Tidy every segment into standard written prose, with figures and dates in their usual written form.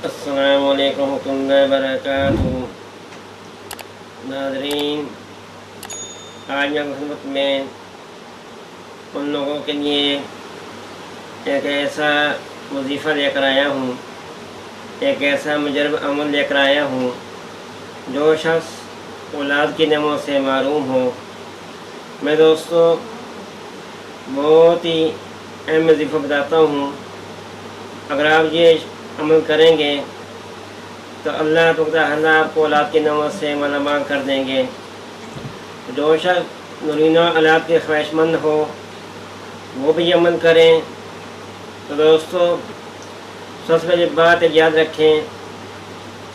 السلام علیکم ورحمۃ اللہ وبرکاتہ۔ ناظرین، آج میں خدمت میں ان لوگوں کے لیے ایک ایسا وظیفہ لے کر آیا ہوں، ایک ایسا مجرب عمل لے کر آیا ہوں جو شخص اولاد کی نعموں سے محروم ہو۔ میں دوستو بہت ہی اہم وظیفہ بتاتا ہوں، اگر آپ یہ عمل کریں گے تو اللہ تعالیٰ آپ کو اولاد کی نعمت سے مالا مال کر دیں گے۔ جو شخص نورینہ اولاد کے خواہش مند ہو وہ بھی عمل کریں۔ تو دوستو سب سے پہلے بات یاد رکھیں،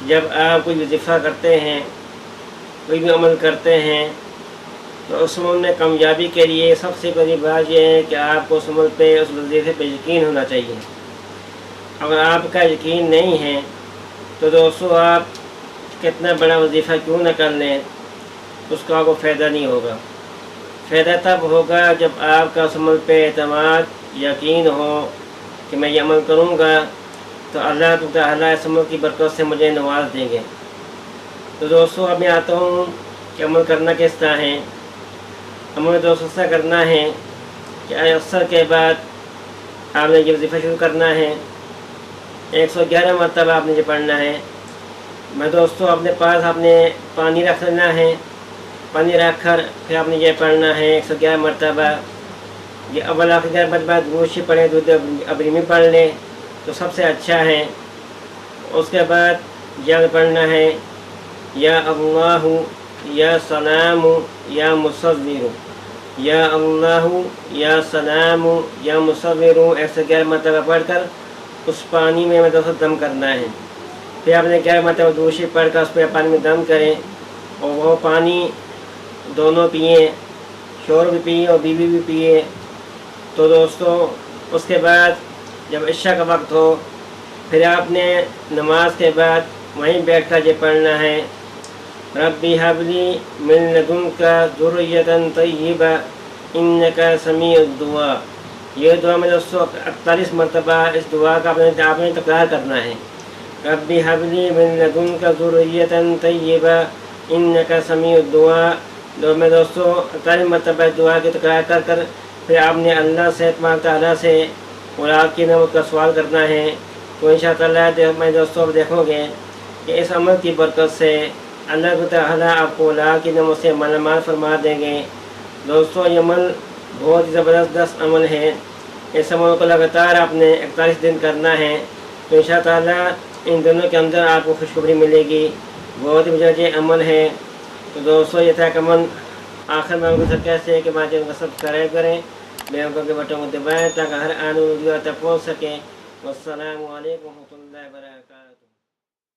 جب آپ کوئی وظیفہ کرتے ہیں، کوئی بھی عمل کرتے ہیں، تو اس عمل میں کامیابی کے لیے سب سے پہلی بات یہ ہے کہ آپ کو اس عمل پہ، اس وظیفے پہ یقین ہونا چاہیے۔ اگر آپ کا یقین نہیں ہے تو دوستو آپ کتنا بڑا وظیفہ کیوں نہ کر لیں، اس کا آپ کو فائدہ نہیں ہوگا۔ فائدہ تب ہوگا جب آپ کا اس عمل پہ اعتماد، یقین ہو کہ میں یہ عمل کروں گا تو اللہ تعالیٰ اس عمل کی برکت سے مجھے نواز دیں گے۔ تو دوستو اب میں آتا ہوں کہ عمل کرنا کس طرح ہے۔ عمل دوستو ایسا کرنا ہے کہ اثر کے بعد آپ نے یہ وظیفہ شروع کرنا ہے، 111 مرتبہ آپ نے یہ پڑھنا ہے۔ میں دوستو اپنے پاس آپ نے پانی رکھ لینا ہے، پانی رکھ کر پھر آپ نے یہ پڑھنا ہے 111 مرتبہ۔ یہ اول آخر بعد گوشی پڑھیں، دودھ ابریمی پڑھ لیں تو سب سے اچھا ہے۔ اس کے بعد یہ پڑھنا ہے یا اللہ یا سلام یا مصور، یا اللہ یا سلام یا مصور 111 مرتبہ پڑھ کر اس پانی میں دوستو دم کرنا ہے۔ پھر آپ نے 11 مرتبہ دوشی پڑھ کر اس پہ پانی میں دم کریں اور وہ پانی دونوں پئیں، شوہر بھی پئیں اور بیوی بھی پئیں۔ تو دوستو اس کے بعد جب عشاء کا وقت ہو پھر آپ نے نماز کے بعد وہیں بیٹھ کر یہ پڑھنا ہے ربی حب لی من لدنک ذریۃ طیبہ انک سمیع الدعاء۔ یہ دعا میں دوستو 48 مرتبہ اس دعا کا آپ نے تکرار کرنا ہے، ربی حب لی من لدنک ذریۃ طیبہ انک سمیع الدعاء۔ میں دوستو 48 مرتبہ اس دعا کی تکرار کر کر پھر آپ نے اللہ سے تبارک تعالیٰ سے اولاد کی نعمت کا سوال کرنا ہے۔ تو انشاءاللہ میں دوستو دیکھو گے کہ اس عمل کی برکت سے اللہ تعالیٰ آپ کو اولاد کی نعمت سے مالا مال فرما دیں گے۔ دوستو یہ عمل بہت زبردست عمل ہے، اس عمل کو لگاتار آپ نے 41 دن کرنا ہے۔ تو انشاءاللہ ان دنوں کے اندر آپ کو خوشخبری ملے گی، بہت ہی مجھے عمل ہے۔ تو دوستو یہ تھا عمل۔ آخر میں ان کو کیسے کہ ماں کو سبسکرائب کریں، بیل آئیکن کے بٹن کو دبائیں تاکہ ہر آنے والی ویڈیو تک پہنچ سکے۔ والسلام علیکم ورحمۃ اللہ وبرکاتہ۔